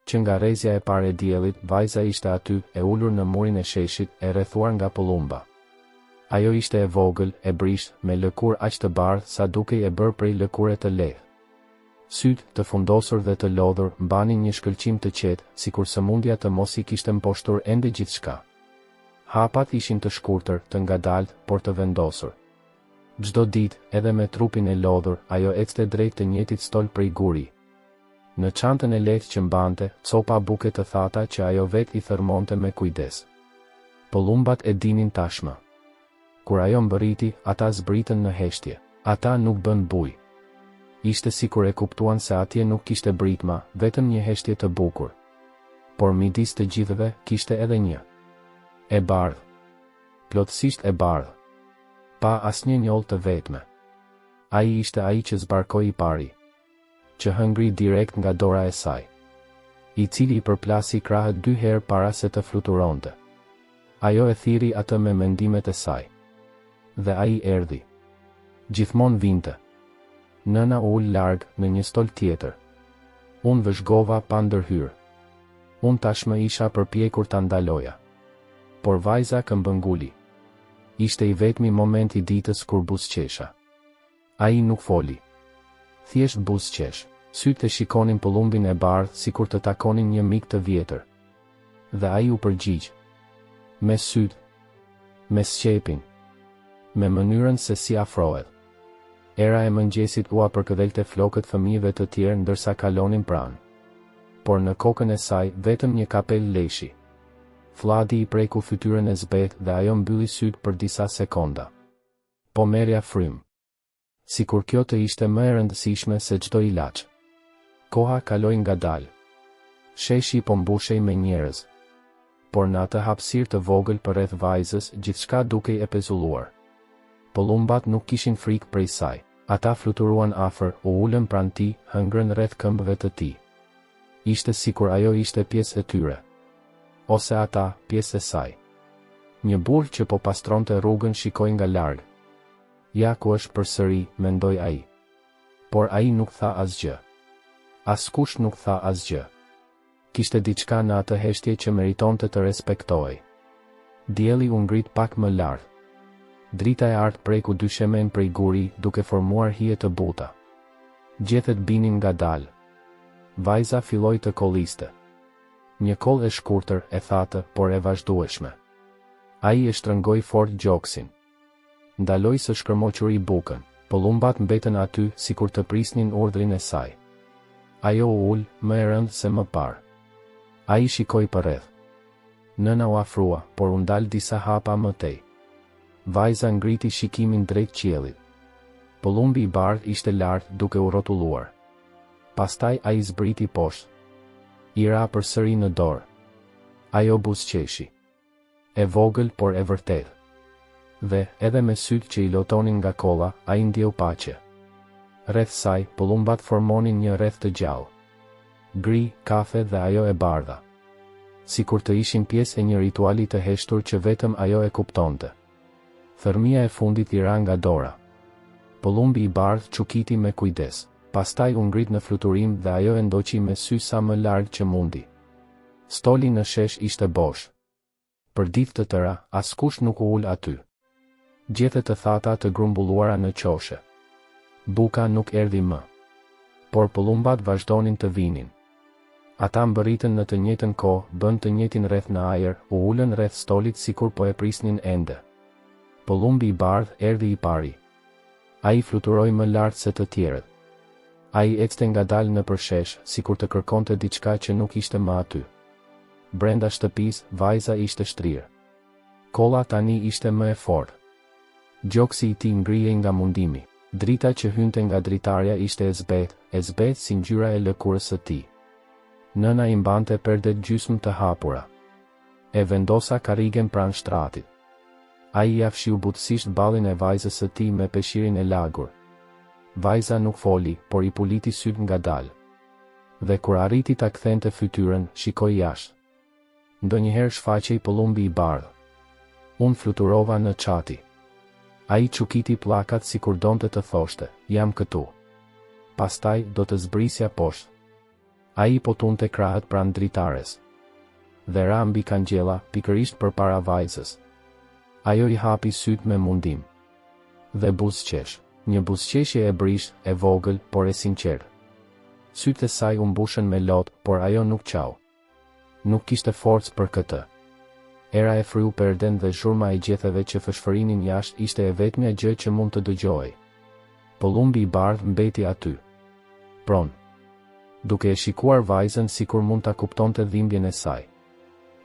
që nga rrezja e parë e diellit, vajza ishte aty, e ulur në murin e sheshit, e rrethuar nga pëllumba. Ajo ishte e vogël, e brisht, me lëkurë aq të bardhë sa dukej e bërë prej lëkure të lehtë. Sytë, të fundosur dhe të lodhur, mbanin një shkëlqim të qetë, sikur sëmundja të mos I kishte mposhtur ende gjithçka. Hapat ishin të shkurtër, të ngadaltë, por të vendosur. Çdo ditë, edhe me trupin e lodhur, ajo ecte drejt të njëjtit stol prej guri. Në çantën e lehtë që mbante, copa buke të thata që ajo vetë I thërmonte me kujdes. Pëllumbat e dinin tashmë. Kur ajo mbërriti, ata zbritën në heshtje. Ata nuk bën bujë. Ishte sikur e kuptuan se atje nuk kishte britma, vetëm një heshtje të bukur. Por midis të gjithëve, kishte edhe një. E bardhë. Plotësisht e bardhë. Pa asnjë njollë të vetme. Ai ishte ai që zbarkoi I pari. Që hëngri direkt nga dora e saj. I cili I përplasi krahët 2 herë para se të fluturonte. Ajo e thiri atë me mendimet e saj. Dhe ai erdhi. Gjithmonë vinte. Nëna u ul larg në një stol tjetër. Unë vëzhgova pa ndërhyrë. Unë tashmë isha përpjekur ta ndaloja. Por vajza këmbënguli. Ishte I vetmi moment I ditës kur buzëqesha. Ai nuk foli. Thjesht buzëqesh. Sytë e shikonin pëllumbin e bardhë sikur të takonin një mik të vjetër. Dhe ai u përgjigj. Me sytë. Me sqepin. Me mënyrën se si afrohet. Era e mëngjesit u apërkëdhelte flokët fëmijëve të tjerë ndërsa kalonin pranë. Por në kokën e saj vetëm një kapel leshi. Fladi I preku fytyrën e zbet dhe ajo mbylli sytë për disa sekonda. Po merja frym. Sikur kjo të ishte më e rëndësishme se çdo ilaç. Koha kaloi ngadalë. Sheshi po mbushej me njerëz. Por në atë hapësirë të vogël përreth vajzës, gjithçka dukej e pezulluar. Pëllumbat nuk kishin frikë prej saj. Ata fluturuan afër, u ulën pranë tij, hëngrën rreth këmbëve të tij. Ishte sikur ajo ishte pjesë e tyre. Ose ata, pjesë e saj. Një burr që po pastronte rrugën shikoi nga larg. Ja ku është përsëri, mendoi ai. Por ai nuk tha asgjë. Askush nuk tha asgjë. Kishte diçka në atë heshtje që meritonte të respektohej. Dielli u ngrit pak më lart. Drita e artë preku dyshemen prej guri, duke formuar hije të buta. Gjethet binin ngadalë. Vajza filloi të kolliste. Një koll e shkurtër, e thatë, por e vazhdueshme. Ai e shtrëngoi fort gjoksin. Ndaloi së shkërmoquri bukën. Pëllumbat mbetën aty, sikur të prisnin urdhrin e saj. Ajo u ul, më e rëndë se më parë. Ai shikoi përreth. Nëna u afrua, por u ndal disa hapa më tej. Vajza ngriti shikimin drejt qiellit. Pëllumbi I bardhë ishte lart, duke u rrotulluar. Pastaj ai zbriti poshtë. I ra përsëri në dorë. Ajo buzëqeshi. E vogël, por e vërtetë. Dhe, edhe me sytë që I lotonin nga kolla, ai ndjeu paqe. Rreth saj, pëllumbat formonin një rreth të gjallë. Gri, kafe dhe ajo e bardha. Sikur të ishin pjesë e një rituali të heshtur që vetëm ajo e kuptonte. Thërmia e fundit I ra nga dora. Pëllumbi I bardhë çukiti me kujdes. Pastaj u ngrit në fluturim dhe ajo e ndoqi me sy sa më larg që mundi. Stoli në shesh ishte bosh. Për ditë të tëra, askush nuk u ul aty. Gjethe të thata të grumbulluara në qoshe. Buka nuk erdhi më. Por pëllumbat vazhdonin të vinin. Ata mbërritën në të njëjtën kohë, bën të njëjtin rreth në ajër, u ulën rreth stolit sikur po e prisnin ende. Pëllumbi I bardhë erdhi I pari. Ai fluturoi më lart se të tjerët. Ai ecte ngadalë në përshesh, sikur të kërkonte diçka që nuk ishte më aty. Brenda shtëpisë, vajza ishte shtrirë. Kolla tani ishte më e fortë. Gjoksi I tij ngrihej nga mundimi. Drita që hynte nga dritarja ishte e zbetë si ngjyra e lëkurës së tij. Nëna I mbante perdet gjysmë të hapura. E vendosa karrigen pranë shtratit. Ai ia fshiu butësisht ballin e vajzës së tij me peshirin e lagur. Vajza nuk foli, por I puliti syt ngadalë. Dhe kur arriti ta kthente fytyrën, shikoi jashtë. Ndonjëherë shfaqej pëllumbi I bardhë. Unë fluturova në çati. Ai çukiti pllakat sikur donte të thoshte, jam këtu. Pastaj do të zbrisja poshtë. Ai po tunte krahët pranë dritares. Dhe ra mbi kangjella, pikërisht përpara vajzës. Ajo I hapi sytë me mundim. Dhe buzëqesh. Një buzëqeshje e brisht, e vogël, por e sinqert. Sytë e saj u mbushën me lot, por ajo nuk qau. Nuk kishte forcë për këtë. Era e fryu perden dhe zhurma e gjetheve që fshfërinin jashtë ishte e vetmja gjë që mund të dëgjoj. Pëllumbi I bardhë mbeti aty. Pron. Duke e shikuar vajzën sikur mund ta kuptonte dhimbjen e saj.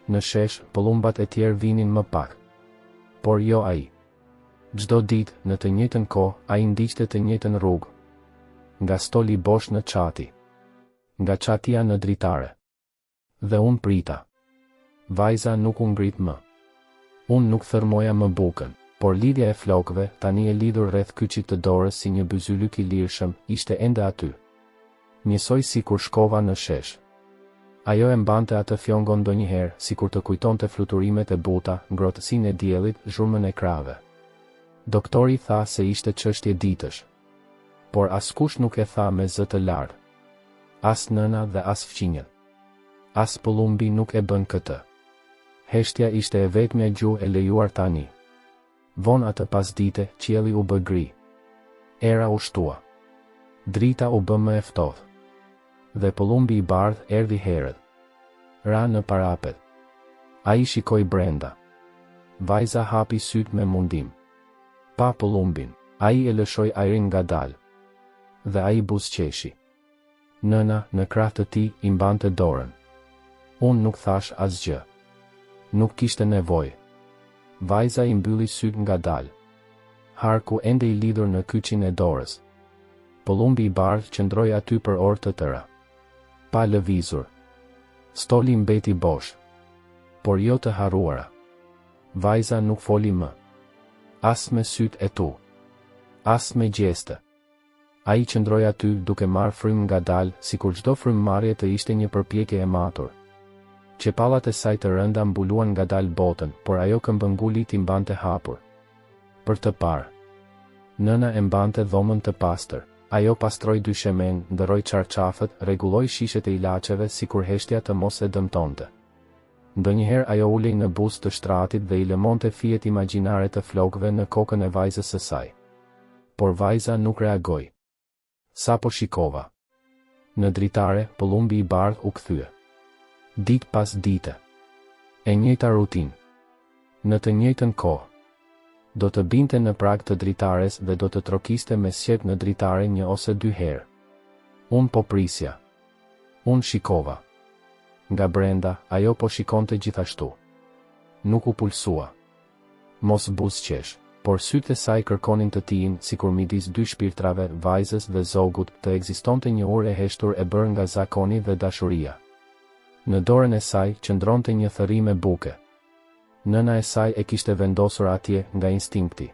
Në shesh, pëllumbat e tjerë vinin më pak. Por jo ai. Çdo ditë, në të njëjtën kohë, ai ndiqte të njëjtën rrugë. Nga stoli bosh në çati. Nga çatia në dritare. Dhe unë prita. Vajza nuk u ngrit më. Unë nuk thërmoja më bukën, por lidhja e flokëve, tani e lidhur rreth kyçit të dorës si një byzylyk I lirshëm, ishte ende aty. Njësoj sikur shkova në shesh. Ajo e mbante atë fjongon ndonjëherë, sikur të kujtonte fluturimet e buta, ngrohtësinë e diellit, zhurmën e krave. Doktori tha se ishte çështje ditësh. Por askush nuk e tha me zë të lartë. As nëna dhe as fqinjët. As pëllumbi nuk e bën këtë. Heshtja ishte e vetmja gjuhë e lejuar tani. Vonë atë pasdite, qielli u bë gri. Era u shtua. Drita u bë më e ftohtë. Dhe pëllumbi I bardhë erdhi herët. Ra në parapet. Ai shikoi brenda. Vajza hapi sytë me mundim. Pa pëllumbin, ai e lëshoi ajrin ngadalë. Dhe ai buzëqeshi. Nëna në krah të tij I mbante dorën. Unë nuk thash asgjë. Nuk kishte nevojë. Vajza I mbylli sytë ngadalë. Harku ende I lidhur në kyçin e dorës. Pëllumbi I bardhë qëndroi aty për orë të tëra. Pa lëvizur. Stoli mbeti bosh. Por jo të harruara. Vajza nuk foli më. As me sytë e tu. As me gjeste. Ai qëndroi aty duke marrë frym ngadalë, sikur çdo frymmarrje të ishte një përpjekje e matur. Qepallat e saj të rënda mbuluan ngadalë botën, por ajo këmbëngulit I mbante hapur. Për të parë. Nëna e mbante dhomën të pastër. Ajo pastroi dyshemen, ndërroi çarçafët, rregulloi shishet e ilaçeve sikur heshtja të mos e dëmtonte. Ndonjëherë ajo ulej në buzë të shtratit dhe I lëmonte fijet imagjinare të flokëve në kokën e vajzës së saj. Por vajza nuk reagoi. Sa po shikova. Në dritare, pëllumbi I bardhë u kthye. Ditë pas dite. E njëjta rutinë. Në të njëjtën kohë. Do të binte në prag të dritares dhe do të trokiste me sqep në dritare një ose dy herë. Unë po prisja. Unë shikova. Nga brenda, ajo po shikonte gjithashtu. Nuk u pulsua. Mos buzëqesh, por sytë e saj kërkonin të tijin, sikur midis dy shpirtrave, vajzës dhe zogut, të ekzistonte një urë e heshtur e bërë nga zakoni dhe dashuria. Në dorën e saj qëndronte një thërrim e buke. Nëna e saj e kishte vendosur atje nga instinkti.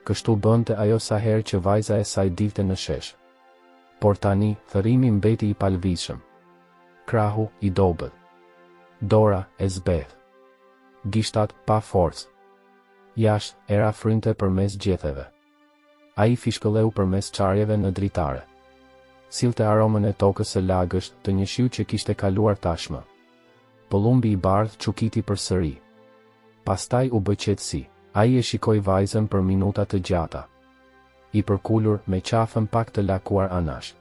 Kështu bënte ajo sa herë që vajza e saj dilte në shesh. Por tani, thërrimi mbeti I palvizshëm. Krahu I dobët. Dora e zbeth. Gishtat pa forcë. Jashtë, era frynte përmes gjetheve. Ai fishkëlleu përmes çarjeve në dritare. Sillte aromën e tokës së lagësht të një shiu që kishte kaluar tashmë. Pëllumbi I bardhë çukiti përsëri. Pastaj u bë qetësi. Ai e shikoi vajzën për minuta të gjata. I përkulur me qafën pak të lakuar anash.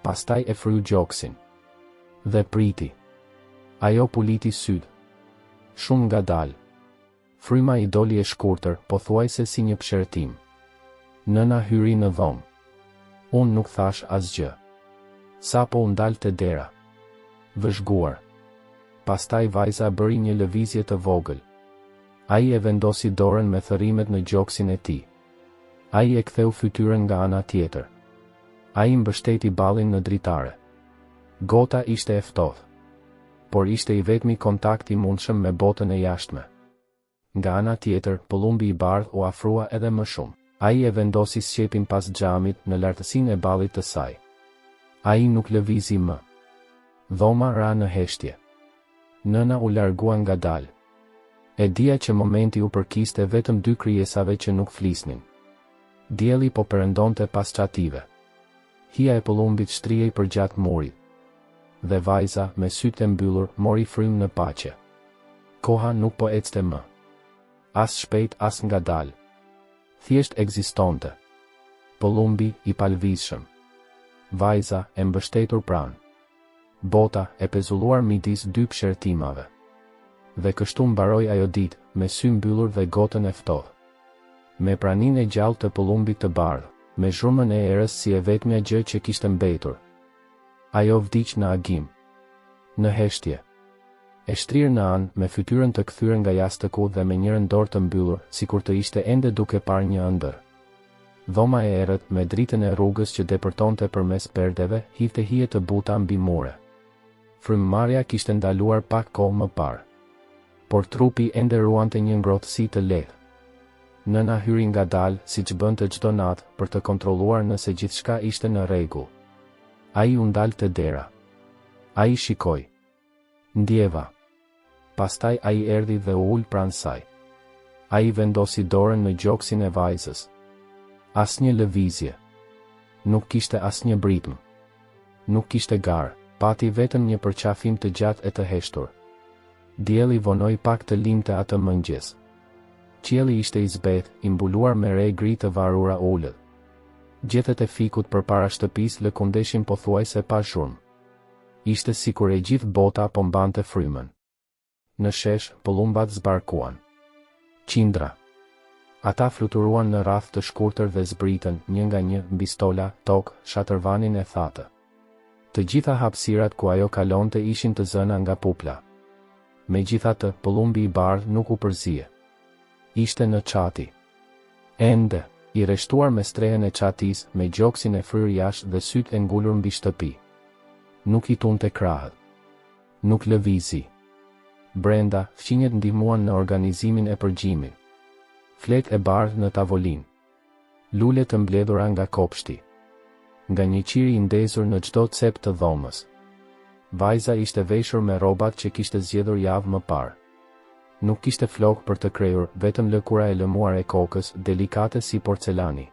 Pastaj e fryu gjoksin. Dhe priti. Ajo puliti sytë. Shumë ngadalë. Fryma I doli e shkurtër, pothuajse si një pshertim. Nëna hyri në dhomë. Unë nuk thash asgjë. Sa po u ndal te dera. Vëzhguar. Pastaj vajza bëri një lëvizje të vogël. Ai e vendosi dorën me thërrimet në gjoksin e tij. Ai e ktheu fytyrën nga ana tjetër. Ai mbështeti ballin në dritare. Gota ishte e ftohtë. Por ishte I vetmi kontakt I mundshëm me botën e jashtme. Nga ana tjetër, pëllumbi I bardhë u afrua edhe më shumë. Ai e vendosi sqepin pas xhamit në lartësinë e ballit të saj. Ai nuk lëvizi më. Dhoma ra në heshtje. Nëna u largua ngadalë. E dija që momenti u përkiste vetëm dy krijesave që nuk flisnin. Dielli po perëndonte pas çative. Hija e pëllumbit shtrihej përgjatë murit. dhe vajza, me sytë e mbyllur, mori frym në paqe. Koha nuk po ecte më. As shpejt, as ngadalë. Thjesht ekzistonte. Pëllumbi i palvizshëm. Vajza e mbështetur pranë. Bota e pezulluar midis dy pshertimave. Dhe kështu mbaroi ajo ditë, me sy mbyllur dhe gotën e ftohtë. Me praninë e gjallë të pëllumbit të bardhë, me zhrumën e erës si e vetmja gjë që kishte mbetur. Ajo vdiq në agim. Në heshtje. E shtrirë në anë, me fytyrën të kthyer nga jastëku dhe me njërin dorë të mbyllur, sikur të ishte ende duke parë një ëndër. Dhoma e errët, me dritën e rrugës që depërtonte përmes perdeve, hidhte hije të buta mbi mure. Frymëmarrja kishte ndaluar pak kohë më parë. Por trupi ende ruante një ngrohtësi të lehtë. Nëna hyri ngadalë, siç bënte çdo natë, për të kontrolluar nëse gjithçka ishte në rregull. Ai u ndal te dera. Ai shikoi. Ndjeva. Pastaj ai erdhi dhe u ul pranë saj. Ai vendosi dorën në gjoksin e vajzës. Asnjë lëvizje. Nuk kishte asnjë britm. Nuk kishte garë, pati vetëm një përqafim të gjatë e të heshtur. Dielli vonoi pak të lindte atë mëngjes. Qielli ishte i zbeth, i mbuluar me re gri të varura ulët. Gjethet e fikut përpara shtëpisë lëkundeshin pothuajse pa zhurmë. Ishte sikur e gjithë bota po mbante frymën. Në shesh, pëllumbat zbarkuan. Qindra. Ata fluturuan në rrath të shkurtër dhe zbritën, një nga një, mbi stola, tokë, shatërvanin e thatë. Të gjitha hapësirat ku ajo kalonte ishin të zëna nga pupla. Megjithatë, pëllumbi i bardhë nuk u përzije. Ishte në çati. Ende, i rreshtuar me strehen e çatis, me gjoksin e fryrë jashtë dhe sytë e ngulur mbi shtëpi. Nuk i tunte krahët. Nuk lëvizi. Brenda, fqinjet ndihmuan në organizimin e përgjimit. Flet e bardhë në tavolinë. Lule të mbledhura nga kopshti. Nga një qiri i ndezur në çdo cep të dhomës. Vajza ishte veshur me rrobat që kishte zgjedhur javë më parë. Nuk kishte flokë për të krejur, vetëm lëkura e lëmuar e kokës, delikate si porcelani.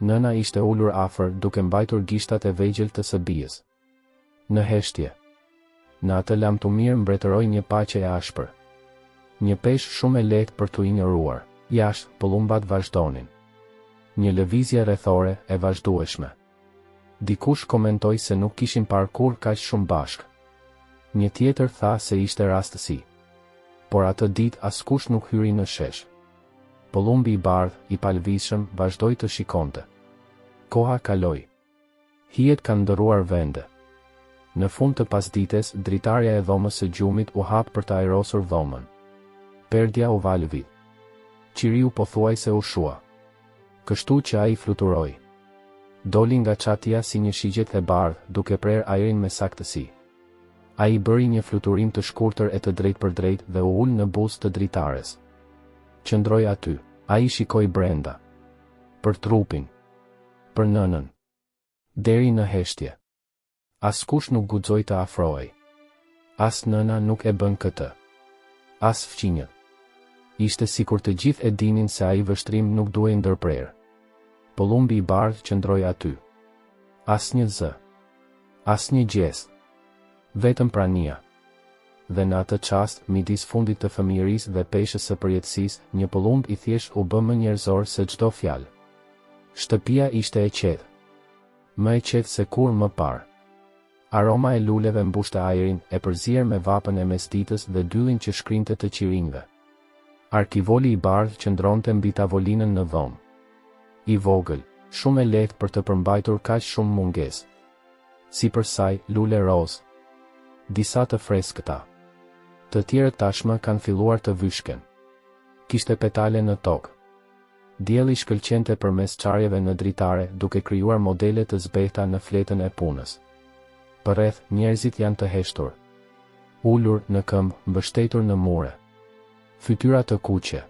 Nëna ishte ulur afër, duke mbajtur gishtat e vegjël të së bijës. Në heshtje. Në atë lamtumir mbretëroi një paqe e ashpër. Një peshë shumë e lehtë për t'u injoruar. Jashtë, pëllumbat vazhdonin. Një lëvizje rrethore e vazhdueshme. Dikush komentoi se nuk kishin parë kurrë kaq shumë bashkë. Një tjetër tha se ishte rastësi. Por atë ditë askush nuk hyri në shesh. Pëllumbi i bardhë, i palvizshëm, vazhdoi të shikonte. Koha kaloi. Hijet kanë ndërruar vende. Në fund të pasdites, dritarja e dhomës së gjumit u hap për të ajrosur dhomën. Perdja u valvit. Qiriu pothuajse u shua. Kështu që ai fluturoi. Doli nga çatia si një shigjet e bardhë, duke prerë ajrin me saktësi. Ai bëri një fluturim të shkurtër e të drejtë për drejtë dhe u ul në buzë të dritares. Qëndroi aty. Ai shikoi brenda. Për trupin. Për nënën. Deri në heshtje. Askush nuk guxoi të afrohej. As nëna nuk e bën këtë. As fqinjët. Ishte sikur të gjithë e dinin se ai vështrim nuk duhej ndërprerë. Pëllumbi i bardhë qëndroi aty. Asnjë zë. Asnjë gjestë. Vetëm prania. Dhe në atë çast, midis fundit të fëmijërisë dhe peshës së përjetësisë, një pëllumb i thjesht u bë më njerëzor se çdo fjalë. Shtëpia ishte e qetë. Më e qetë se kur më parë. Aroma e luleve mbushte ajrin, e përzier me vapën e mesditës dhe dyllin që shkrinte të qirinjve. Arkivoli i bardhë qëndronte mbi tavolinën në dhomë. I vogël, shumë e lehtë për të përmbajtur kaq shumë mungesë. Sipër saj, lule roz. Disa të freskëta. Të tjerët tashmë kanë filluar të vyshken. Kishte petale në tokë. Dielli shkëlqente përmes çarjeve në dritare, duke krijuar modele të zbehta në fletën e punës. Përreth, njerëzit janë të heshtur. Ulur në këmbë, mbështetur në mure. Fytyra të kuqe.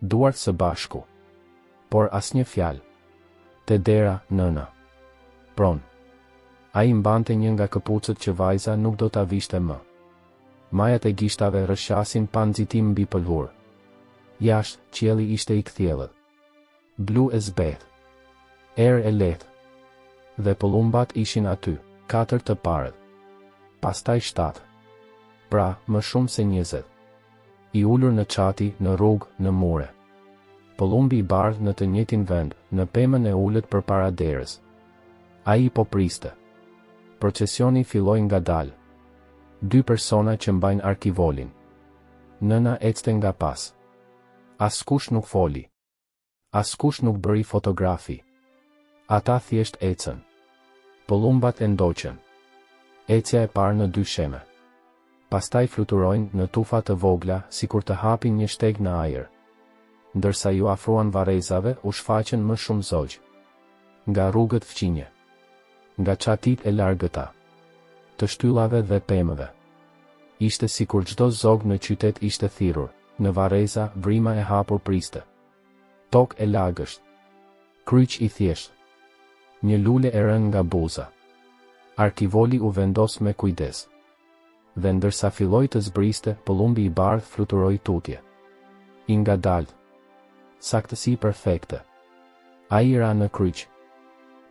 Duart së bashku. Por asnjë fjalë. Te dera, nëna. Pron. Ai mbante një nga këpucët që vajza nuk do ta vishte më. Majat e gishtave rrëshqasin pa nxitim mbi pëlhur. Jashtë, qielli ishte i kthjellët. Blu e zbehtë. Erë e lehtë. Dhe pëllumbat ishin aty, 4 të parët. pastaj 7. Pra, më shumë se 20. I ullur në qati, në rrugë, në mure. Pëllumbi i bardh në të njëjtin vend, në pemën e ulët përpara derës. Ai po priste. Procesioni filloi ngadalë. 2 persona që mbajnë arkivolin. Nëna ecte nga pas. Askush nuk foli. Askush nuk bëri fotografi. Ata thjesht ecën. Pëllumbat e ndoqën. Ecja e parë në 2 sheme. Pastaj fluturojnë në tufa të vogla, sikur të hapin një shteg në ajër. Ndërsa ju afruan varrezave, u shfaqën më shumë zogj. Nga rrugët fqinje. Nga qatit e largëta. Të shtyllave dhe pemëve. Ishte sikur çdo zog në qytet ishte thirrur, në varreza vrima e hapur priste. Tokë e lagësht. Kryq i thjesht. Një lule e rënë nga buza. Arkivoli u vendos me kujdes. Dhe ndërsa filloi të zbriste, pëllumbi i bardh fluturoi tutje. I ngadalt. Saktësi perfekte. Ai ra në kryq.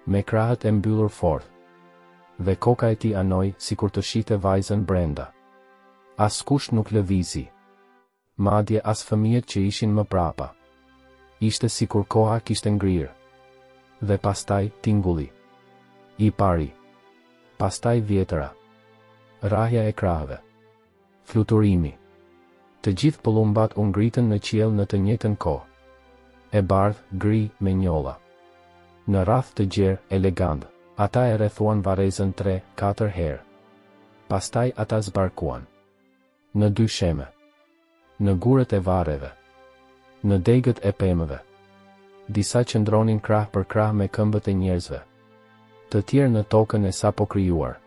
Me krahët e mbyllur fort. Dhe koka e tij anoi sikur të shite vajzën brenda. Askush nuk lëvizi. Madje as fëmijët që ishin më prapa. Ishte sikur koha kishte ngrirë. Dhe pastaj tingulli. I pari. Pastaj vjetëra. Rrahja e krahëve. Fluturimi. Të gjithë pëllumbat u ngritën në qiell në të njëjtën kohë. E bardh, gri, me njolla. Në rrath të gjerë, elegant, ata e rrethuan varrezën 3-4 herë. Pastaj ata zbarkuan. Në 2 sheme. Në gurët e varreve. Në degët e pemëve. Disa qëndronin krah për krah me këmbët e njerëzve. Të tjerë në tokën e sapo krijuar.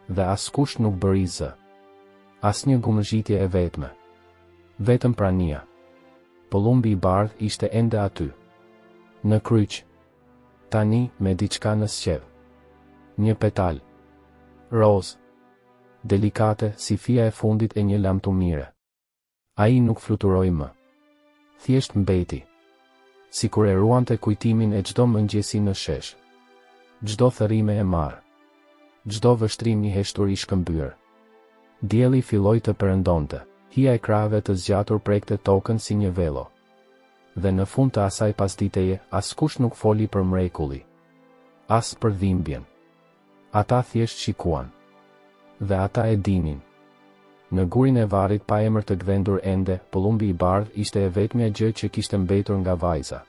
Dhe askush nuk bëri zë. Asnjë gumëzhitje e vetme. Vetëm prania. Pëllumbi i bardh ishte ende aty. Në kryq. Tani me diçka në sqev. Një petal. Roz. Delikate si fija e fundit e një lamtumire. Ai nuk fluturoi më. Thjesht mbeti. Sikur e ruante kujtimin e çdo mëngjesi në shesh. Çdo thërrime e marrë. Çdo vështrim i heshtur i shkëmbyer. Dielli filloi të perëndonte. Hija e krahëve të zgjatur prekte tokën si një velo. Dhe në fund të asaj pasditeje, askush nuk foli për mrekulli. As për dhimbjen. Ata thjesht shikuan. Dhe ata e dinin. Në gurin e varrit pa emër të gdhendur ende, pëllumbi i bardh ishte e vetmja gjë që kishte mbetur nga vajza.